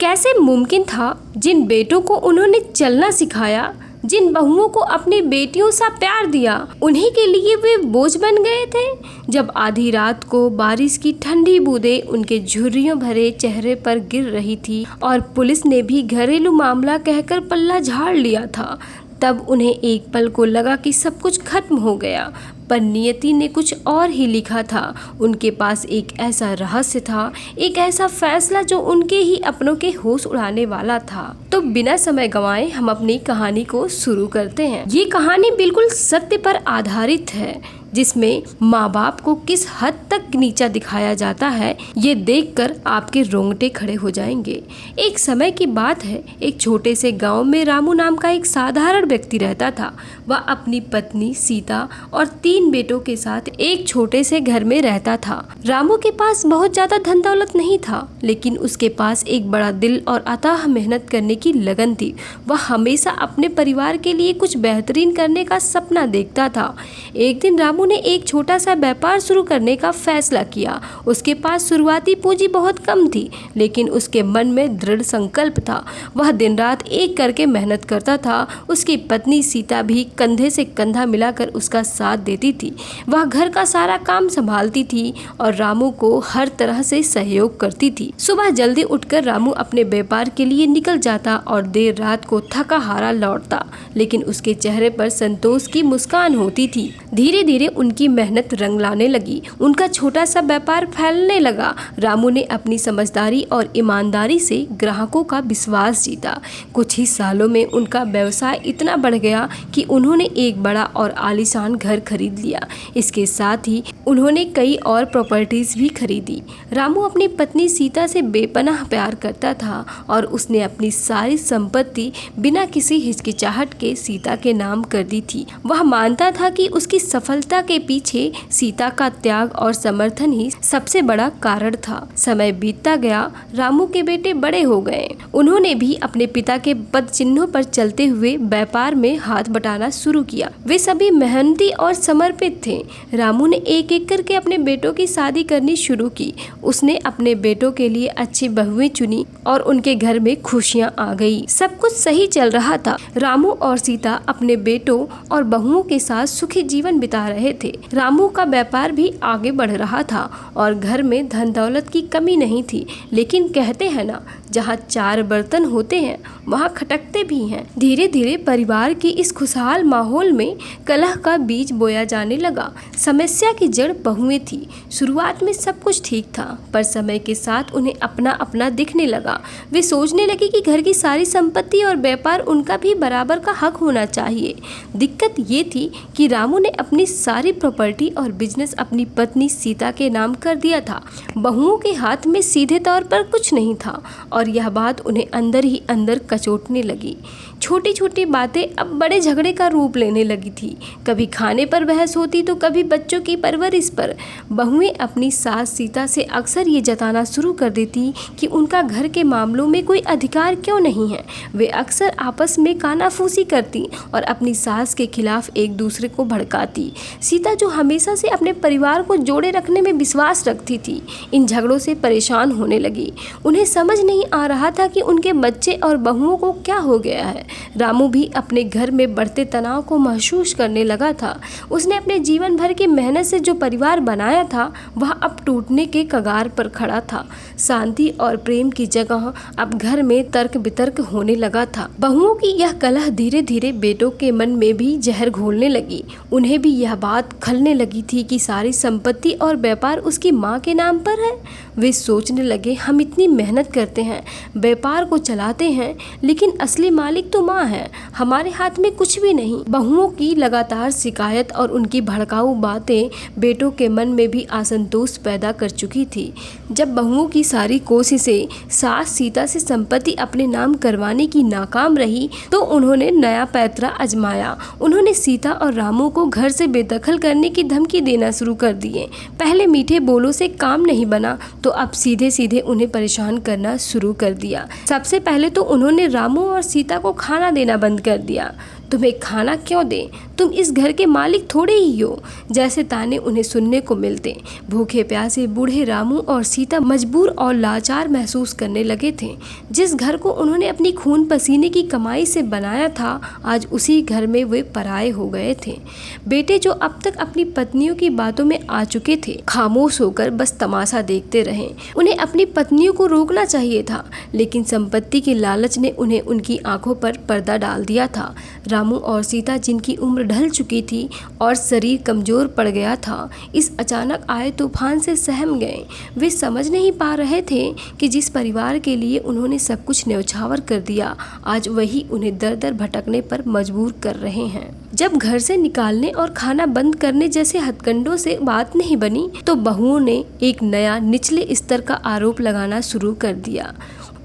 कैसे मुमकिन था जिन बेटों को उन्होंने चलना सिखाया, जिन बहुओं को अपनी बेटियों सा प्यार दिया, उन्हीं के लिए वे बोझ बन गए थे। जब आधी रात को बारिश की ठंडी बूंदें उनके झुर्रियों भरे चेहरे पर गिर रही थी और पुलिस ने भी घरेलू मामला कहकर पल्ला झाड़ लिया था, तब उन्हें एक पल को लगा कि सब कुछ खत्म हो गया। पर नियति ने कुछ और ही लिखा था। उनके पास एक ऐसा रहस्य था, एक ऐसा फैसला जो उनके ही अपनों के होश उड़ाने वाला था। तो बिना समय गंवाए हम अपनी कहानी को शुरू करते हैं। ये कहानी बिल्कुल सत्य पर आधारित है, जिसमें माँ बाप को किस हद तक नीचा दिखाया जाता है, ये देखकर आपके रोंगटे खड़े हो जाएंगे। एक समय की बात है, एक छोटे से गांव में रामू नाम का एक साधारण व्यक्ति रहता था। वह अपनी पत्नी सीता और 3 बेटों के साथ एक छोटे से घर में रहता था। रामू के पास बहुत ज्यादा धन दौलत नहीं था, लेकिन उसके पास एक बड़ा दिल और अथाह मेहनत करने की लगन थी। वह हमेशा अपने परिवार के लिए कुछ बेहतरीन करने का सपना देखता था। एक दिन रामू ने एक छोटा सा व्यापार शुरू करने का फैसला किया। उसके पास शुरुआती पूंजी बहुत कम थी, लेकिन उसके मन में दृढ़ संकल्प था। वह दिन रात एक करके मेहनत करता था। उसकी पत्नी सीता भी कंधे से कंधा मिलाकर उसका साथ देती थी। वह घर का सारा काम संभालती थी और रामू को हर तरह से सहयोग करती थी। सुबह जल्दी उठकर रामू अपने व्यापार के लिए निकल जाता और देर रात को थका हारा लौटता, लेकिन उसके चेहरे पर संतोष की मुस्कान होती थी। धीरे धीरे उनकी मेहनत रंग लाने लगी। उनका छोटा सा व्यापार फैलने लगा। रामू ने अपनी समझदारी और ईमानदारी से ग्राहकों का विश्वास जीता। कुछ ही सालों में उनका व्यवसाय इतना बढ़ गया कि उन्होंने एक बड़ा और आलीशान घर खरीद लिया। इसके साथ ही उन्होंने कई और प्रॉपर्टीज भी खरीदी। रामू अपनी पत्नी सीता से बेपनाह प्यार करता था और उसने अपनी सारी संपत्ति बिना किसी हिचकिचाहट के सीता के नाम कर दी थी। वह मानता था कि उसकी सफलता के पीछे सीता का त्याग और समर्थन ही सबसे बड़ा कारण था। समय बीतता गया, रामू के बेटे बड़े हो गए। उन्होंने भी अपने पिता के पद चिन्हों पर चलते हुए व्यापार में हाथ बटाना शुरू किया। वे सभी मेहनती और समर्पित थे। रामू ने एक एक करके अपने बेटों की शादी करनी शुरू की। उसने अपने बेटों के लिए अच्छी बहुएं चुनी और उनके घर में खुशियां आ गई। सब कुछ सही चल रहा था। रामू और सीता अपने बेटों और बहुओं के साथ सुखी जीवन बिता रहे थे। रामू का व्यापार भी आगे बढ़ रहा था और घर में धन दौलत की कमी नहीं थी। लेकिन कहते हैं ना, जहाँ 4 बर्तन होते हैं वहाँ खटकते भी हैं। धीरे धीरे परिवार की इस खुशहाल माहौल में कलह का बीज बोया जाने लगा। समस्या की जड़ बहुएं थी। शुरुआत में सब कुछ ठीक था, पर समय के साथ उन्हें अपना अपना दिखने लगा। वे सोचने लगे कि घर की सारी संपत्ति और व्यापार उनका भी बराबर का हक होना चाहिए। दिक्कत ये थी कि रामू ने अपनी सारी प्रॉपर्टी और बिजनेस अपनी पत्नी सीता के नाम कर दिया था। बहुओं के हाथ में सीधे तौर पर कुछ नहीं था और यह बात उन्हें अंदर ही अंदर कचोटने लगी। छोटी छोटी बातें अब बड़े झगड़े का रूप लेने लगी थी। कभी खाने पर बहस होती तो कभी बच्चों की परवरिश पर। बहुएं अपनी सास सीता से अक्सर ये जताना शुरू कर देती कि उनका घर के मामलों में कोई अधिकार क्यों नहीं है। वे अक्सर आपस में कानाफूसी करती और अपनी सास के खिलाफ एक दूसरे को भड़काती। सीता, जो हमेशा से अपने परिवार को जोड़े रखने में विश्वास रखती थी, इन झगड़ों से परेशान होने लगी। उन्हें समझ नहीं आ रहा था कि उनके बच्चे और बहुओं को क्या हो गया है। रामू भी अपने घर में बढ़ते तनाव को महसूस करने लगा था। उसने अपने जीवन भर की मेहनत से जो परिवार बनाया था, वह अब टूटने के कगार पर खड़ा था। शांति और प्रेम की जगह अब घर में तर्क वितर्क होने लगा था। बहुओं की यह कलह धीरे धीरे बेटों के मन में भी जहर घोलने लगी। उन्हें भी यह बात खलने लगी थी कि सारी संपत्ति और व्यापार उसकी माँ के नाम पर है। वे सोचने लगे, हम इतनी मेहनत करते हैं, व्यापार को चलाते हैं, लेकिन असली मालिक तो माँ है, हमारे हाथ में कुछ भी नहीं। बहुओं की लगातार शिकायत और उनकी भड़काऊ बातें बेटों के मन में भी असंतोष पैदा कर चुकी थी। जब बहुओं की सारी कोशिशें सास सीता से संपत्ति अपने नाम करवाने की नाकाम रही, तो उन्होंने नया पैंतरा आजमाया। उन्होंने सीता और रामू को घर से बेदखल करने की धमकी देना शुरू कर दिए। पहले मीठे बोलों से काम नहीं बना तो अब सीधे सीधे उन्हें परेशान करना शुरू कर दिया। सबसे पहले तो उन्होंने रामू और सीता को खाना देना बंद कर दिया। तुम्हें खाना क्यों दें, तुम इस घर के मालिक थोड़े ही हो, जैसे ताने उन्हें सुनने को मिलते। भूखे प्यासे बूढ़े रामू और सीता मजबूर और लाचार महसूस करने लगे थे। जिस घर को उन्होंने अपनी खून पसीने की कमाई से बनाया था, आज उसी घर में वे पराये हो गए थे। बेटे जो अब तक अपनी पत्नियों की बातों में आ चुके थे, खामोश होकर बस तमाशा देखते रहे। उन्हें अपनी पत्नियों को रोकना चाहिए था, लेकिन संपत्ति के लालच ने उन्हें उनकी आंखों पर पर्दा डाल दिया था। रामू और सीता, जिनकी उम्र ढल चुकी थी और शरीर कमजोर पड़ गया था, इस अचानक आए तूफान से सहम गए। वे समझ नहीं पा रहे थे कि जिस परिवार के लिए उन्होंने सब कुछ न्यौछावर कर दिया, आज वही उन्हें दर दर भटकने पर मजबूर कर रहे हैं। जब घर से निकालने और खाना बंद करने जैसे हथकंडों से बात नहीं बनी, तो बहुओं ने एक नया निचले स्तर का आरोप लगाना शुरू कर दिया।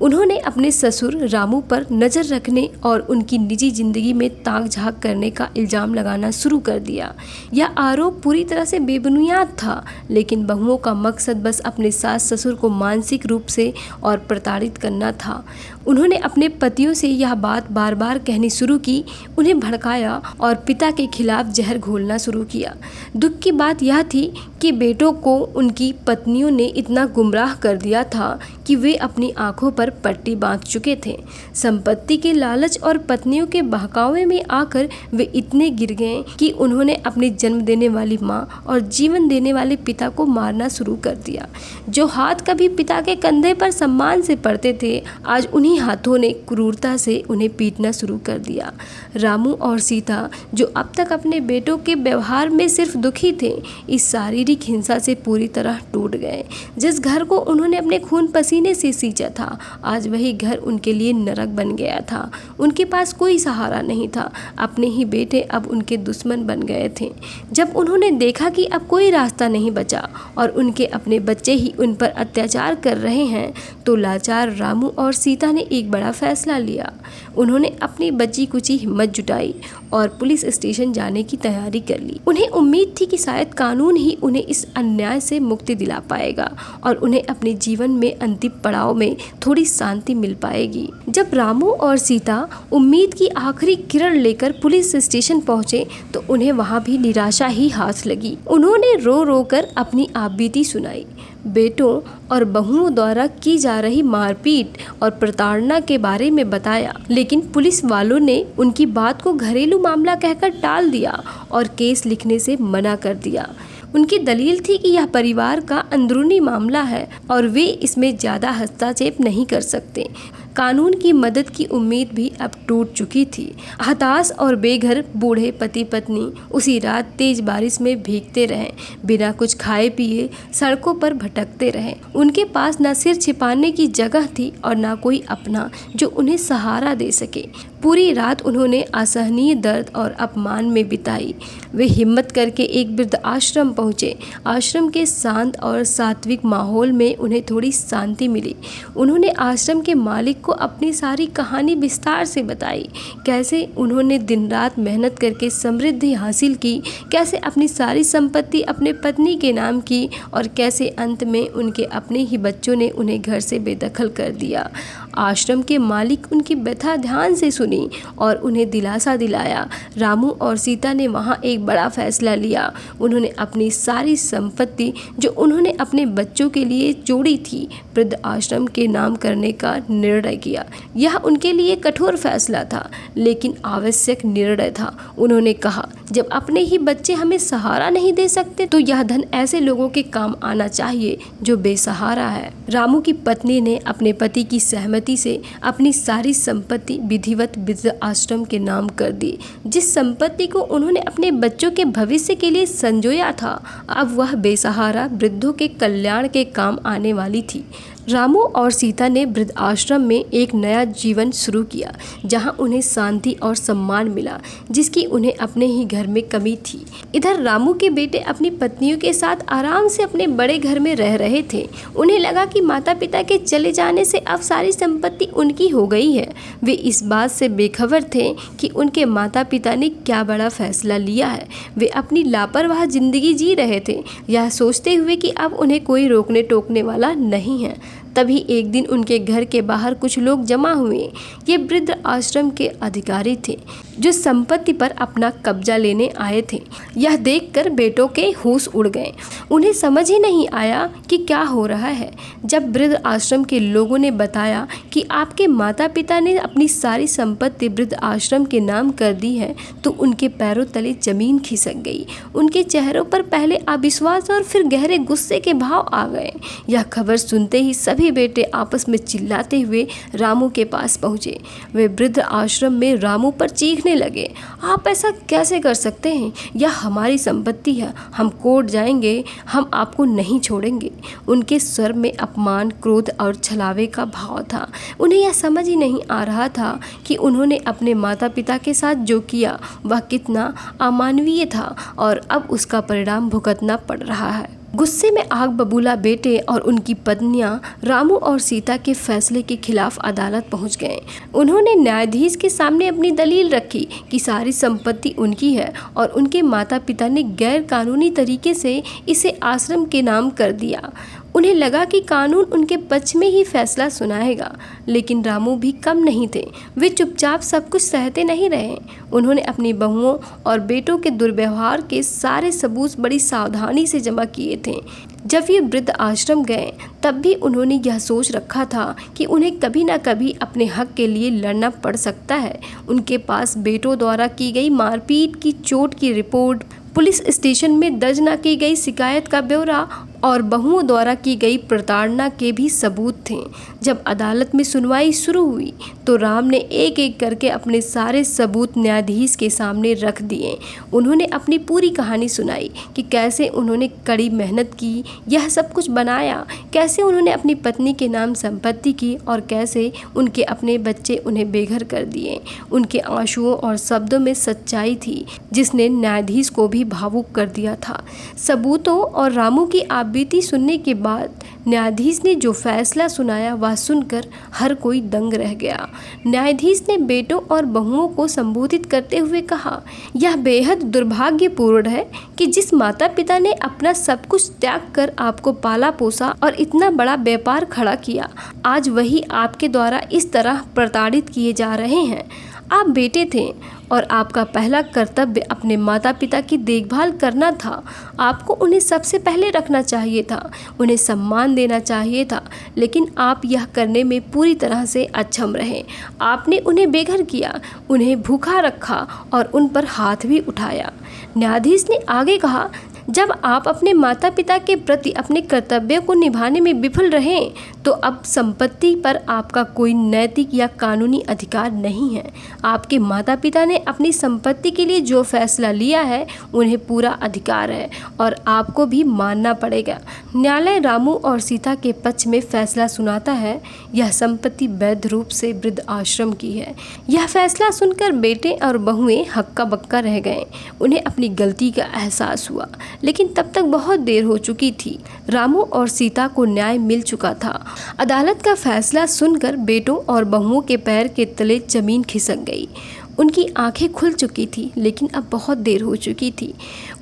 उन्होंने अपने ससुर रामू पर नज़र रखने और उनकी निजी जिंदगी में ताक झांक करने का इल्ज़ाम लगाना शुरू कर दिया। यह आरोप पूरी तरह से बेबुनियाद था, लेकिन बहुओं का मकसद बस अपने सास ससुर को मानसिक रूप से और प्रताड़ित करना था। उन्होंने अपने पतियों से यह बात बार बार कहनी शुरू की, उन्हें भड़काया और पिता के खिलाफ जहर घोलना शुरू किया। दुख की बात यह थी कि बेटों को उनकी पत्नियों ने इतना गुमराह कर दिया था कि वे अपनी आंखों पर पट्टी बांध चुके थे। संपत्ति के लालच और पत्नियों के बहकावे में आकर वे इतने गिर गए कि उन्होंने अपनी जन्म देने वाली माँ और जीवन देने वाले पिता को मारना शुरू कर दिया। जो हाथ कभी पिता के कंधे पर सम्मान से पड़ते थे, आज उन्हीं हाथों ने क्रूरता से उन्हें पीटना शुरू कर दिया। रामू और सीता, जो अब तक अपने बेटों के व्यवहार में सिर्फ दुखी थे, इस शारीरिक हिंसा से पूरी तरह टूट गए। जिस घर को उन्होंने अपने खून पसीने से सींचा था, आज वही घर उनके लिए नरक बन गया था। उनके पास कोई सहारा नहीं था। अपने ही बेटे अब उनके दुश्मन बन गए थे। जब उन्होंने देखा कि अब कोई रास्ता नहीं बचा और उनके अपने बच्चे ही उन पर अत्याचार कर रहे हैं, तो लाचार रामू और सीता ने एक बड़ा फैसला लिया। उन्होंने अपनी बची कुची हिम्मत जुटाई और पुलिस स्टेशन जाने की तैयारी कर ली। उन्हें उम्मीद थी कि शायद कानून ही उन्हें इस अन्याय से मुक्ति दिला पाएगा और उन्हें अपने जीवन में अंतिम पड़ाव में थोड़ी शांति मिल पाएगी। जब रामू और सीता उम्मीद की आखिरी किरण लेकर पुलिस स्टेशन पहुंचे, तो उन्हें वहां भी निराशा ही हाथ लगी। उन्होंने रो रो कर अपनी आपबीती सुनाई, बेटों और बहुओं द्वारा की जा रही मारपीट और प्रताड़ना के बारे में बताया, लेकिन पुलिस वालों ने उनकी बात को घरेलू मामला कहकर टाल दिया और केस लिखने से मना कर दिया। उनकी दलील थी कि यह परिवार का अंदरूनी मामला है और वे इसमें ज़्यादा हस्तक्षेप नहीं कर सकते। कानून की मदद की उम्मीद भी अब टूट चुकी थी। हताश और बेघर बूढ़े पति पत्नी उसी रात तेज बारिश में भीगते रहे, बिना कुछ खाए पिए सड़कों पर भटकते रहे। उनके पास न सिर छिपाने की जगह थी और न कोई अपना जो उन्हें सहारा दे सके। पूरी रात उन्होंने असहनीय दर्द और अपमान में बिताई। वे हिम्मत करके एक वृद्ध आश्रम पहुँचे। आश्रम के शांत और सात्विक माहौल में उन्हें थोड़ी शांति मिली। उन्होंने आश्रम के मालिक को अपनी सारी कहानी विस्तार से बताई, कैसे उन्होंने दिन रात मेहनत करके समृद्धि हासिल की, कैसे अपनी सारी संपत्ति अपने पत्नी के नाम की और कैसे अंत में उनके अपने ही बच्चों ने उन्हें घर से बेदखल कर दिया। आश्रम के मालिक उनकी व्यथा ध्यान से सुनी और उन्हें दिलासा दिलाया। रामू और सीता ने वहाँ एक बड़ा फैसला लिया। उन्होंने अपनी सारी संपत्ति जो उन्होंने अपने बच्चों के लिए जोड़ी थी, वृद्ध आश्रम के नाम करने का निर्णय किया। यह उनके लिए कठोर फैसला था, लेकिन आवश्यक निर्णय था। उन्होंने कहा, जब अपने ही बच्चे हमें सहारा नहीं दे सकते, तो यह धन ऐसे लोगों के काम आना चाहिए जो बेसहारा है। रामू की पत्नी ने अपने पति की सहमति से अपनी सारी संपत्ति विधिवत वृद्ध आश्रम के नाम कर दी। जिस संपत्ति को उन्होंने अपने बच्चों के भविष्य के लिए संजोया था, अब वह बेसहारा वृद्धों के कल्याण के काम आने वाली थी। रामू और सीता ने वृद्ध आश्रम में एक नया जीवन शुरू किया, जहां उन्हें शांति और सम्मान मिला, जिसकी उन्हें अपने ही घर में कमी थी। इधर रामू के बेटे अपनी पत्नियों के साथ आराम से अपने बड़े घर में रह रहे थे। उन्हें लगा कि माता पिता के चले जाने से अब सारी संपत्ति उनकी हो गई है। वे इस बात से बेखबर थे कि उनके माता पिता ने क्या बड़ा फैसला लिया है। वे अपनी लापरवाह जिंदगी जी रहे थे, यह सोचते हुए कि अब उन्हें कोई रोकने टोकने वाला नहीं है। तभी एक दिन उनके घर के बाहर कुछ लोग जमा हुए। ये वृद्ध आश्रम के अधिकारी थे। जो संपत्ति पर अपना कब्जा लेने आए थे। यह देखकर बेटों के होश उड़ गए। उन्हें समझ ही नहीं आया कि क्या हो रहा है। जब वृद्ध आश्रम के लोगों ने बताया कि आपके माता पिता ने अपनी सारी संपत्ति वृद्ध आश्रम के नाम कर दी है, तो उनके पैरों तले जमीन खिसक गई। उनके चेहरों पर पहले अविश्वास और फिर गहरे गुस्से के भाव आ गए। यह खबर सुनते ही सभी बेटे आपस में चिल्लाते हुए रामू के पास पहुंचे। वे वृद्ध आश्रम में रामू पर चीखने लगे, आप ऐसा कैसे कर सकते हैं? यह हमारी संपत्ति है, हम कोर्ट जाएंगे, हम आपको नहीं छोड़ेंगे। उनके स्वर में अपमान, क्रोध और छलावे का भाव था। उन्हें यह समझ ही नहीं आ रहा था कि उन्होंने अपने माता पिता के साथ जो किया वह कितना अमानवीय था और अब उसका परिणाम भुगतना पड़ रहा है। गुस्से में आग बबूला बेटे और उनकी पत्नियां रामू और सीता के फैसले के खिलाफ अदालत पहुंच गए। उन्होंने न्यायाधीश के सामने अपनी दलील रखी कि सारी संपत्ति उनकी है और उनके माता पिता ने गैर कानूनी तरीके से इसे आश्रम के नाम कर दिया। उन्हें लगा कि कानून उनके पक्ष में ही फैसला सुनाएगा, लेकिन रामू भी कम नहीं थे। वे चुपचाप सब कुछ सहते नहीं रहे। उन्होंने अपनी बहुओं और बेटों के दुर्व्यवहार के सारे सबूत बड़ी सावधानी से जमा किए थे। जब ये वृद्ध आश्रम गए तब भी उन्होंने यह सोच रखा था कि उन्हें कभी न कभी अपने हक के लिए लड़ना पड़ सकता है। उनके पास बेटों द्वारा की गई मारपीट की चोट की रिपोर्ट, पुलिस स्टेशन में दर्ज न की गई शिकायत का ब्यौरा और बहुओं द्वारा की गई प्रताड़ना के भी सबूत थे। जब अदालत में सुनवाई शुरू हुई तो राम ने एक एक करके अपने सारे सबूत न्यायाधीश के सामने रख दिए। उन्होंने अपनी पूरी कहानी सुनाई कि कैसे उन्होंने कड़ी मेहनत की, यह सब कुछ बनाया, कैसे उन्होंने अपनी पत्नी के नाम संपत्ति की और कैसे उनके अपने बच्चे उन्हें बेघर कर दिए। उनके आंसुओं और शब्दों में सच्चाई थी जिसने न्यायाधीश को भी भावुक कर दिया था। सबूतों और रामू की बीती सुनने के बाद न्यायाधीश ने जो फैसला सुनाया वह सुनकर हर कोई दंग रह गया। न्यायाधीश ने बेटों और बहुओं को संबोधित करते हुए कहा, यह बेहद दुर्भाग्यपूर्ण है कि जिस माता पिता ने अपना सब कुछ त्याग कर आपको पाला पोसा और इतना बड़ा व्यापार खड़ा किया, आज वही आपके द्वारा इस तरह प्रताड़ित किए जा रहे हैं। आप बेटे थे और आपका पहला कर्तव्य अपने माता पिता की देखभाल करना था। आपको उन्हें सबसे पहले रखना चाहिए था, उन्हें सम्मान देना चाहिए था, लेकिन आप यह करने में पूरी तरह से अक्षम रहे। आपने उन्हें बेघर किया, उन्हें भूखा रखा और उन पर हाथ भी उठाया। न्यायाधीश ने आगे कहा, जब आप अपने माता पिता के प्रति अपने कर्तव्यों को निभाने में विफल रहे तो अब संपत्ति पर आपका कोई नैतिक या कानूनी अधिकार नहीं है। आपके माता पिता ने अपनी संपत्ति के लिए जो फैसला लिया है उन्हें पूरा अधिकार है और आपको भी मानना पड़ेगा। न्यायालय रामू और सीता के पक्ष में फैसला सुनाता है। यह संपत्ति वैध रूप से वृद्ध आश्रम की है। यह फैसला सुनकर बेटे और बहुएं हक्का बक्का रह गए। उन्हें अपनी गलती का एहसास हुआ, लेकिन तब तक बहुत देर हो चुकी थी। रामू और सीता को न्याय मिल चुका था। अदालत का फैसला सुनकर बेटों और बहुओं के पैर के तले जमीन खिसक गई। उनकी आंखें खुल चुकी थी, लेकिन अब बहुत देर हो चुकी थी।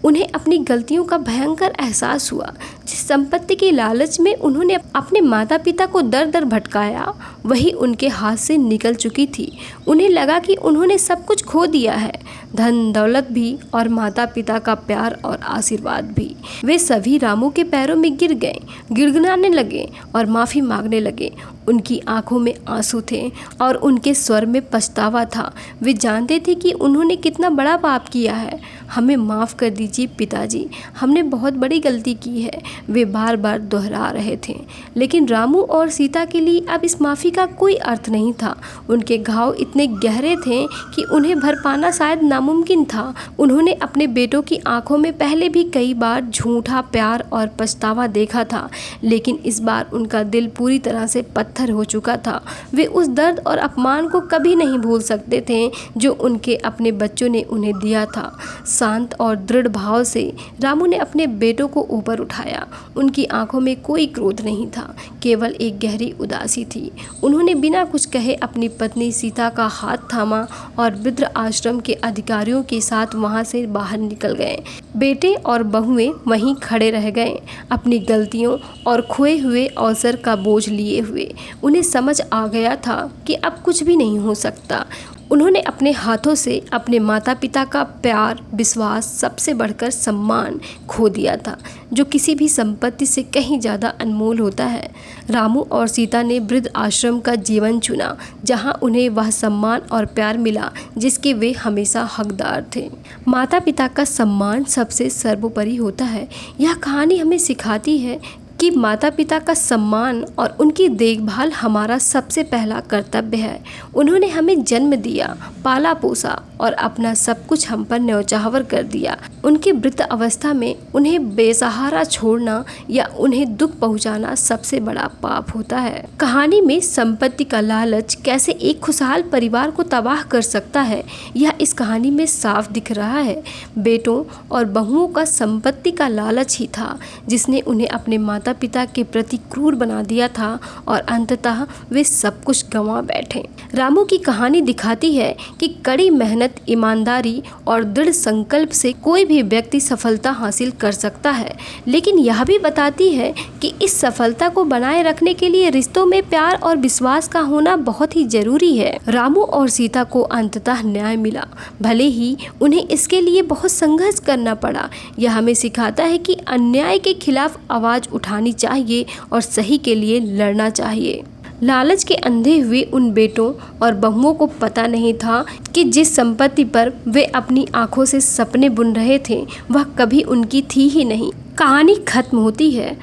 उन्हें अपनी गलतियों का भयंकर एहसास हुआ। जिस संपत्ति के लालच में उन्होंने अपने माता पिता को दर दर भटकाया, वही उनके हाथ से निकल चुकी थी। उन्हें लगा कि उन्होंने सब कुछ खो दिया है, धन दौलत भी और माता पिता का प्यार और आशीर्वाद भी। वे सभी रामू के पैरों में गिर गए, गिड़गिड़ाने लगे और माफ़ी मांगने लगे। उनकी आंखों में आंसू थे और उनके स्वर में पछतावा था। वे जानते थे कि उन्होंने कितना बड़ा पाप किया है। हमें माफ़ कर दीजिए पिताजी, हमने बहुत बड़ी गलती की है, वे बार बार दोहरा रहे थे। लेकिन रामू और सीता के लिए अब इस माफ़ी का कोई अर्थ नहीं था। उनके घाव इतने गहरे थे कि उन्हें भर पाना शायद नामुमकिन था। उन्होंने अपने बेटों की आंखों में पहले भी कई बार झूठा प्यार और पछतावा देखा था, लेकिन इस बार उनका दिल पूरी तरह से पत्थर हो चुका था। वे उस दर्द और अपमान को कभी नहीं भूल सकते थे जो उनके अपने बच्चों ने उन्हें दिया था। शांत और दृढ़ भाव से रामू ने अपने बेटों को ऊपर उठाया। उनकी आंखों में कोई क्रोध नहीं था, केवल एक गहरी उदासी थी। उन्होंने बिना कुछ कहे अपनी पत्नी सीता का हाथ थामा और वृद्ध आश्रम के अधिकारियों के साथ वहां से बाहर निकल गए। बेटे और बहुएं वहीं खड़े रह गए, अपनी गलतियों और खोए हुए अवसर का बोझ लिए हुए। उन्हें समझ आ गया था कि अब कुछ भी नहीं हो सकता। उन्होंने अपने हाथों से अपने माता पिता का प्यार, विश्वास, सबसे बढ़कर सम्मान खो दिया था, जो किसी भी संपत्ति से कहीं ज़्यादा अनमोल होता है। रामू और सीता ने वृद्ध आश्रम का जीवन चुना, जहां उन्हें वह सम्मान और प्यार मिला जिसके वे हमेशा हकदार थे। माता पिता का सम्मान सबसे सर्वोपरि होता है। यह कहानी हमें सिखाती है कि माता पिता का सम्मान और उनकी देखभाल हमारा सबसे पहला कर्तव्य है। उन्होंने हमें जन्म दिया, पाला पोसा और अपना सब कुछ हम पर न्यौछावर कर दिया। उनकी वृद्ध अवस्था में उन्हें बेसहारा छोड़ना या उन्हें दुख पहुंचाना सबसे बड़ा पाप होता है। कहानी में संपत्ति का लालच कैसे एक खुशहाल परिवार को तबाह कर सकता है, यह इस कहानी में साफ दिख रहा है। बेटों और बहुओं का संपत्ति का लालच ही था जिसने उन्हें अपने माता पिता के प्रति क्रूर बना दिया था और अंततः वे सब कुछ गंवा बैठे। रामू की कहानी दिखाती है कि कड़ी मेहनत, ईमानदारी और दृढ़ संकल्प से कोई भी व्यक्ति सफलता हासिल कर सकता है, लेकिन यह भी बताती है कि इस सफलता को बनाए रखने के लिए रिश्तों में प्यार और विश्वास का होना बहुत ही जरूरी है। रामू और सीता को अंततः न्याय मिला, भले ही उन्हें इसके लिए बहुत संघर्ष करना पड़ा। यह हमें सिखाता है कि अन्याय के खिलाफ आवाज उठानी चाहिए और सही के लिए लड़ना चाहिए। लालच के अंधे हुए उन बेटों और बहुओं को पता नहीं था कि जिस संपत्ति पर वे अपनी आंखों से सपने बुन रहे थे वह कभी उनकी थी ही नहीं। कहानी खत्म होती है।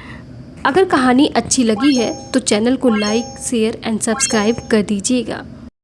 अगर कहानी अच्छी लगी है तो चैनल को लाइक, शेयर एंड सब्सक्राइब कर दीजिएगा।